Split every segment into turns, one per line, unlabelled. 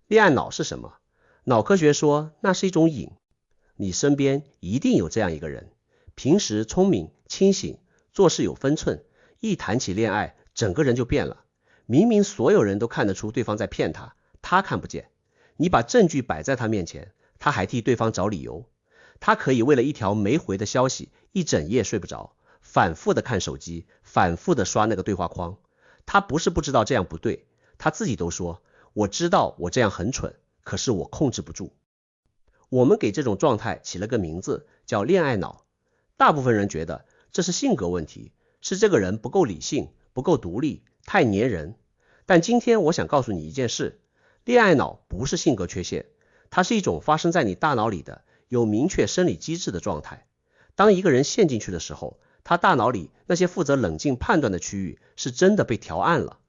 恋爱脑是什么？脑科学说那是一种瘾，你身边一定有这样一个人，平时聪明清醒，做事有分寸，一谈起恋爱整个人就变了。明明所有人都看得出对方在骗他，他看不见。你把证据摆在他面前，他还替对方找理由。他可以为了一条没回的消息一整夜睡不着，反复的看手机，反复的刷那个对话框。他不是不知道这样不对，他自己都说，我知道我这样很蠢，可是我控制不住。我们给这种状态起了个名字，叫恋爱脑。大部分人觉得这是性格问题，是这个人不够理性，不够独立，太黏人。但今天我想告诉你一件事，恋爱脑不是性格缺陷，它是一种发生在你大脑里的有明确生理机制的状态。当一个人陷进去的时候，他大脑里那些负责冷静判断的区域是真的被调暗了，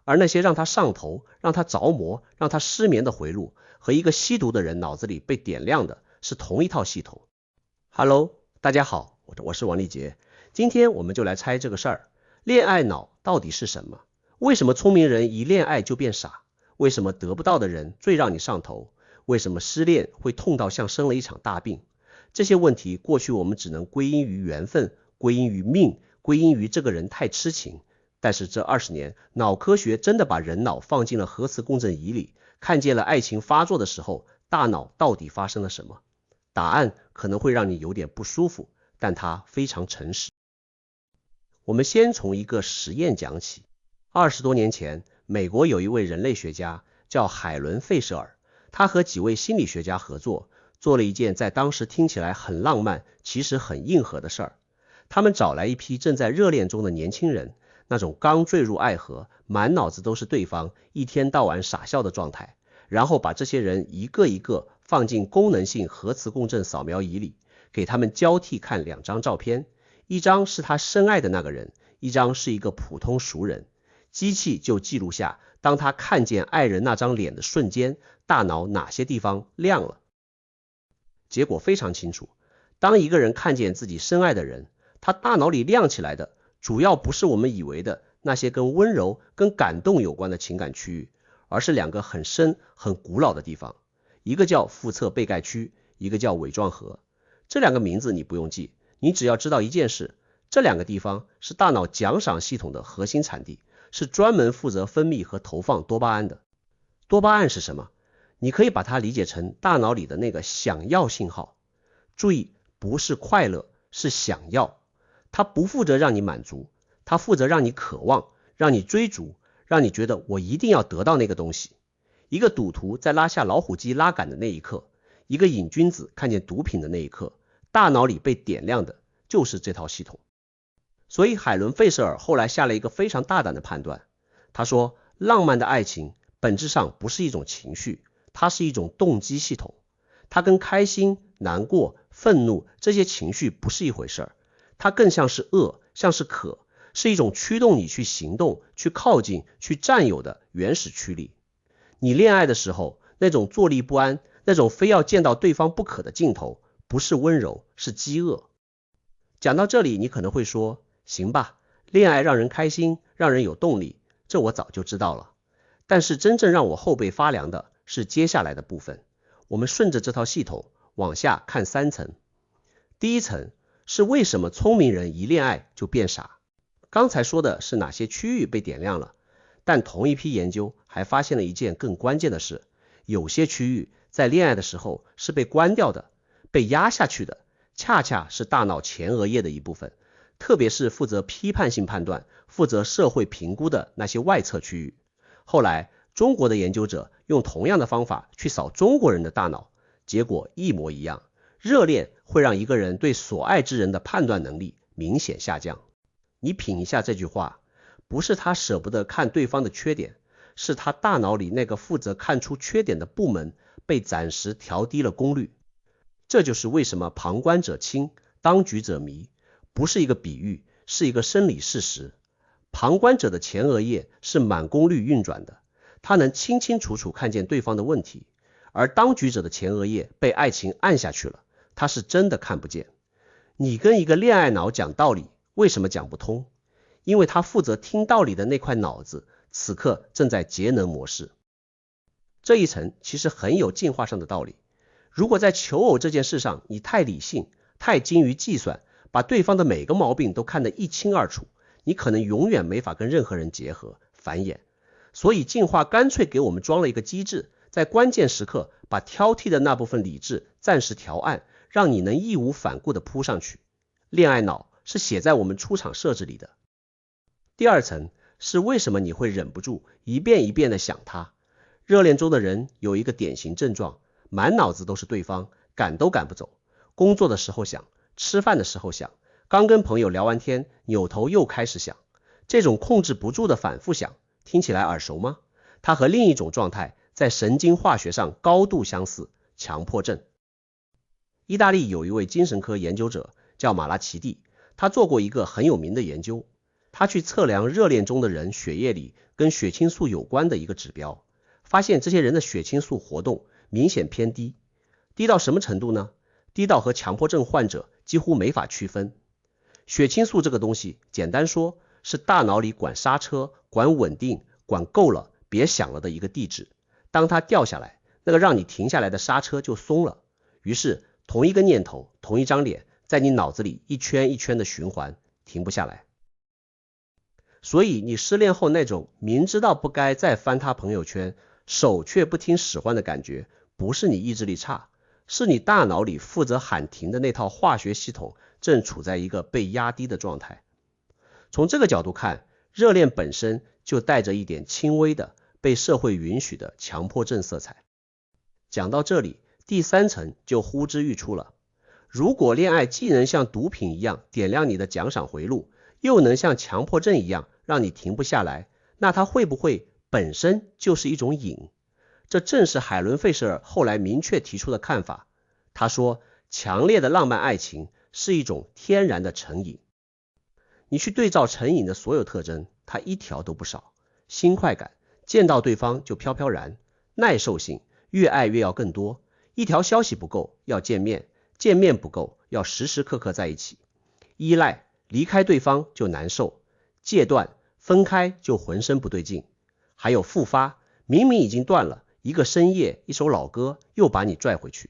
而那些让他上头、让他着魔、让他失眠的回路，和一个吸毒的人脑子里被点亮的是同一套系统。Hello， 大家好，我是王立杰，今天我们就来猜这个事儿，恋爱脑到底是什么？为什么聪明人一恋爱就变傻？为什么得不到的人最让你上头？为什么失恋会痛到像生了一场大病？这些问题过去我们只能归因于缘分，归因于命，归因于这个人太痴情。但是这20年，脑科学真的把人脑放进了核磁共振仪里，看见了爱情发作的时候，大脑到底发生了什么？答案可能会让你有点不舒服，但它非常诚实。我们先从一个实验讲起。20多年前，美国有一位人类学家叫海伦·费舍尔，他和几位心理学家合作，做了一件在当时听起来很浪漫，其实很硬核的事儿。他们找来一批正在热恋中的年轻人，那种刚坠入爱河，满脑子都是对方，一天到晚傻笑的状态，然后把这些人一个一个放进功能性核磁共振扫描仪里，给他们交替看2张照片，一张是他深爱的那个人，一张是一个普通熟人。机器就记录下当他看见爱人那张脸的瞬间，大脑哪些地方亮了。结果非常清楚，当一个人看见自己深爱的人，他大脑里亮起来的主要不是我们以为的那些跟温柔跟感动有关的情感区域，而是2个很深很古老的地方，一个叫腹侧背盖区，一个叫尾状核。这2个名字你不用记，你只要知道一件事，这2个地方是大脑奖赏系统的核心产地，是专门负责分泌和投放多巴胺的。多巴胺是什么？你可以把它理解成大脑里的那个想要信号。注意，不是快乐，是想要。它不负责让你满足，它负责让你渴望，让你追逐，让你觉得我一定要得到那个东西。一个赌徒在拉下老虎机拉杆的那一刻，一个瘾君子看见毒品的那一刻，大脑里被点亮的就是这套系统。所以海伦·费舍尔后来下了一个非常大胆的判断，他说，浪漫的爱情本质上不是一种情绪，它是一种动机系统。它跟开心、难过、愤怒这些情绪不是一回事儿，它更像是饿，像是渴，是一种驱动你去行动、去靠近、去占有的原始驱力。你恋爱的时候，那种坐立不安，那种非要见到对方不可的劲头，不是温柔，是饥饿。讲到这里，你可能会说，行吧，恋爱让人开心，让人有动力，这我早就知道了。但是真正让我后背发凉的是接下来的部分。我们顺着这套系统往下看3层。第一层是为什么聪明人一恋爱就变傻。刚才说的是哪些区域被点亮了，但同一批研究还发现了一件更关键的事，有些区域在恋爱的时候是被关掉的，被压下去的，恰恰是大脑前额叶的一部分，特别是负责批判性判断、负责社会评估的那些外侧区域。后来中国的研究者用同样的方法去扫中国人的大脑，结果一模一样。热恋会让一个人对所爱之人的判断能力明显下降。你品一下这句话，不是他舍不得看对方的缺点，是他大脑里那个负责看出缺点的部门被暂时调低了功率。这就是为什么旁观者清，当局者迷，不是一个比喻，是一个生理事实。旁观者的前额叶是满功率运转的，他能清清楚楚看见对方的问题，而当局者的前额叶被爱情按下去了，他是真的看不见。你跟一个恋爱脑讲道理，为什么讲不通？因为他负责听道理的那块脑子，此刻正在节能模式。这一层其实很有进化上的道理。如果在求偶这件事上你太理性，太精于计算，把对方的每个毛病都看得一清二楚，你可能永远没法跟任何人结合繁衍。所以进化干脆给我们装了一个机制，在关键时刻把挑剔的那部分理智暂时调暗，让你能义无反顾地扑上去。恋爱脑是写在我们出厂设置里的。第二层是为什么你会忍不住一遍一遍地想他。热恋中的人有一个典型症状，满脑子都是对方，赶都赶不走。工作的时候想，吃饭的时候想，刚跟朋友聊完天，扭头又开始想。这种控制不住的反复想，听起来耳熟吗？它和另一种状态在神经化学上高度相似，强迫症。意大利有一位精神科研究者叫马拉奇蒂，他做过一个很有名的研究，他去测量热恋中的人血液里跟血清素有关的一个指标，发现这些人的血清素活动明显偏低，低到什么程度呢？低到和强迫症患者几乎没法区分。血清素这个东西，简单说是大脑里管刹车、管稳定、管够了别想了的一个地址，当它掉下来，那个让你停下来的刹车就松了，于是同一个念头，同一张脸在你脑子里一圈一圈的循环，停不下来。所以你失恋后那种明知道不该再翻他朋友圈，手却不听使唤的感觉，不是你意志力差，是你大脑里负责喊停的那套化学系统正处在一个被压低的状态。从这个角度看，热恋本身就带着一点轻微的被社会允许的强迫症色彩。讲到这里，第三层就呼之欲出了。如果恋爱既能像毒品一样点亮你的奖赏回路，又能像强迫症一样让你停不下来，那它会不会本身就是一种瘾？这正是海伦·费舍尔后来明确提出的看法。他说，强烈的浪漫爱情是一种天然的成瘾。你去对照成瘾的所有特征，它一条都不少。新快感，见到对方就飘飘然；耐受性，越爱越要更多；一条消息不够，要见面；见面不够，要时时刻刻在一起；依赖，离开对方就难受；戒断，分开就浑身不对劲；还有复发，明明已经断了，一个深夜，一首老歌又把你拽回去。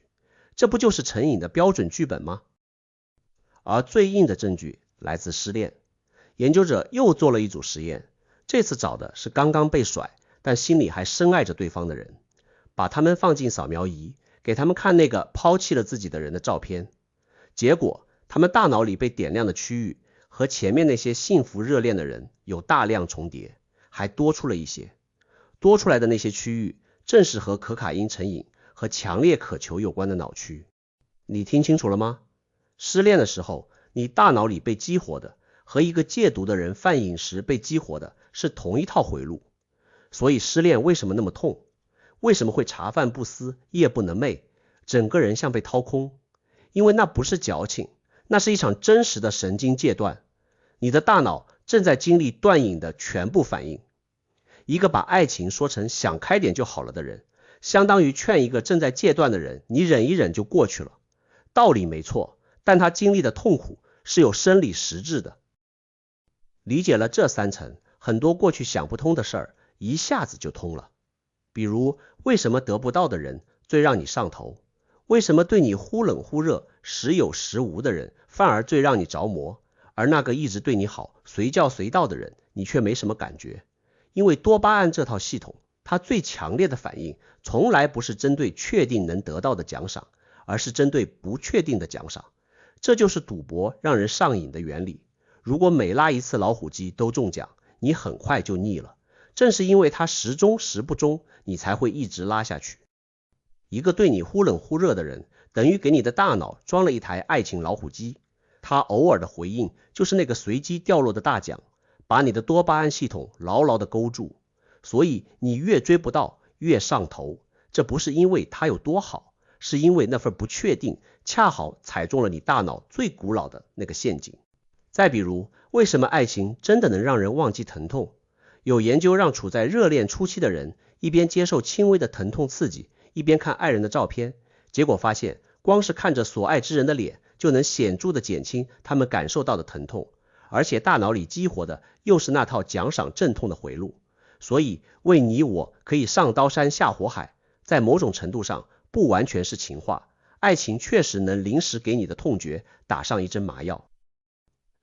这不就是成瘾的标准剧本吗？而最硬的证据来自失恋。研究者又做了一组实验，这次找的是刚刚被甩但心里还深爱着对方的人，把他们放进扫描仪，给他们看那个抛弃了自己的人的照片。结果他们大脑里被点亮的区域和前面那些幸福热恋的人有大量重叠，还多出了一些。多出来的那些区域正是和可卡因成瘾和强烈渴求有关的脑区。你听清楚了吗？失恋的时候，你大脑里被激活的和一个戒毒的人犯瘾时被激活的是同一套回路。所以失恋为什么那么痛？为什么会茶饭不思，夜不能寐，整个人像被掏空？因为那不是矫情，那是一场真实的神经戒断。你的大脑正在经历断瘾的全部反应。一个把爱情说成想开点就好了的人，相当于劝一个正在戒断的人，你忍一忍就过去了。道理没错，但他经历的痛苦是有生理实质的。理解了这三层，很多过去想不通的事儿一下子就通了。比如，为什么得不到的人最让你上头？为什么对你忽冷忽热、时有时无的人反而最让你着魔？而那个一直对你好、随叫随到的人，你却没什么感觉？因为多巴胺这套系统，它最强烈的反应从来不是针对确定能得到的奖赏，而是针对不确定的奖赏。这就是赌博让人上瘾的原理。如果每拉一次老虎机都中奖，你很快就腻了。正是因为它时中时不中，你才会一直拉下去。一个对你忽冷忽热的人，等于给你的大脑装了一台爱情老虎机，他偶尔的回应就是那个随机掉落的大奖，把你的多巴胺系统牢牢的勾住。所以你越追不到越上头，这不是因为它有多好，是因为那份不确定恰好踩中了你大脑最古老的那个陷阱。再比如，为什么爱情真的能让人忘记疼痛？有研究让处在热恋初期的人一边接受轻微的疼痛刺激，一边看爱人的照片，结果发现光是看着所爱之人的脸就能显著的减轻他们感受到的疼痛，而且大脑里激活的又是那套奖赏镇痛的回路。所以为你我可以上刀山下火海，在某种程度上不完全是情话，爱情确实能临时给你的痛觉打上一针麻药。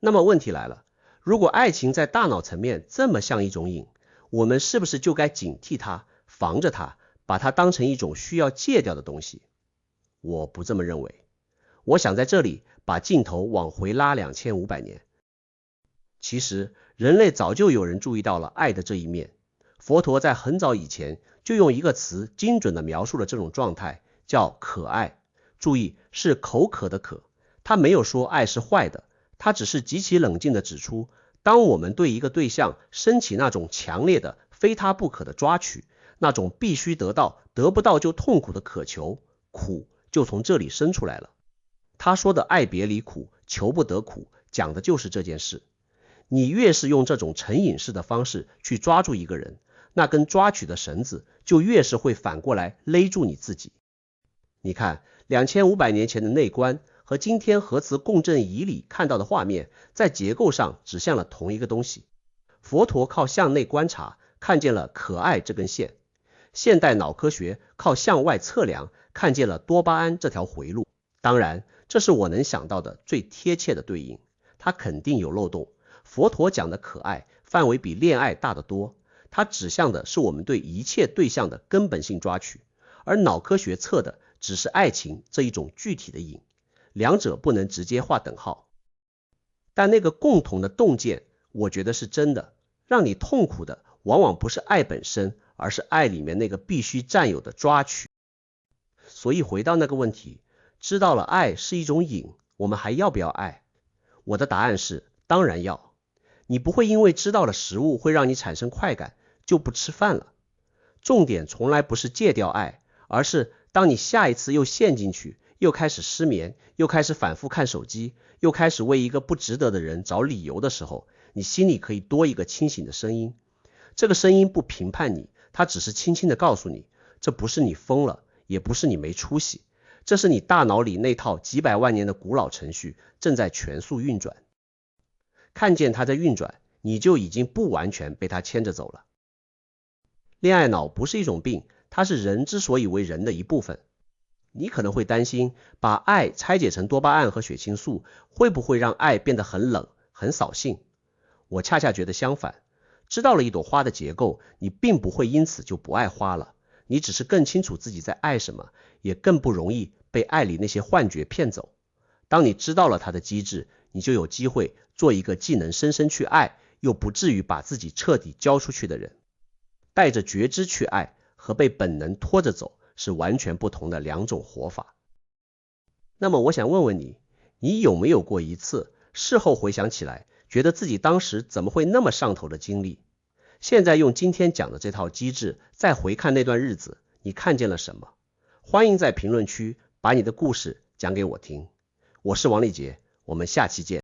那么问题来了，如果爱情在大脑层面这么像一种瘾，我们是不是就该警惕它，防着它，把它当成一种需要戒掉的东西？我不这么认为。我想在这里把镜头往回拉2500年。其实人类早就有人注意到了爱的这一面，佛陀在很早以前就用一个词精准地描述了这种状态，叫可爱。注意，是口渴的渴，他没有说爱是坏的，他只是极其冷静地指出，当我们对一个对象升起那种强烈的非他不可的抓取，那种必须得到得不到就痛苦的渴求，苦就从这里生出来了。他说的爱别离苦，求不得苦，讲的就是这件事。你越是用这种成瘾式的方式去抓住一个人，那根抓取的绳子就越是会反过来勒住你自己。你看2500年前的内观和今天核磁共振仪里看到的画面，在结构上指向了同一个东西。佛陀靠向内观察看见了可爱这根线，现代脑科学靠向外测量看见了多巴胺这条回路。当然，这是我能想到的最贴切的对应，它肯定有漏洞。佛陀讲的可爱范围比恋爱大得多，它指向的是我们对一切对象的根本性抓取，而脑科学测的只是爱情这一种具体的瘾，两者不能直接划等号。但那个共同的洞见，我觉得是真的，让你痛苦的往往不是爱本身，而是爱里面那个必须占有的抓取。所以回到那个问题，知道了爱是一种瘾，我们还要不要爱？我的答案是当然要。你不会因为知道了食物会让你产生快感就不吃饭了。重点从来不是戒掉爱，而是当你下一次又陷进去，又开始失眠，又开始反复看手机，又开始为一个不值得的人找理由的时候，你心里可以多一个清醒的声音。这个声音不评判你，它只是轻轻地告诉你，这不是你疯了，也不是你没出息，这是你大脑里那套几百万年的古老程序正在全速运转。看见它在运转，你就已经不完全被它牵着走了。恋爱脑不是一种病，它是人之所以为人的一部分。你可能会担心，把爱拆解成多巴胺和血清素，会不会让爱变得很冷、很扫兴？我恰恰觉得相反。知道了一朵花的结构，你并不会因此就不爱花了，你只是更清楚自己在爱什么，也更不容易被爱里那些幻觉骗走。当你知道了它的机制，你就有机会做一个既能深深去爱，又不至于把自己彻底交出去的人。带着觉知去爱和被本能拖着走是完全不同的两种活法。那么我想问问你，你有没有过一次事后回想起来，觉得自己当时怎么会那么上头的经历？现在用今天讲的这套机制再回看那段日子，你看见了什么？欢迎在评论区把你的故事讲给我听。我是王立杰，我们下期见。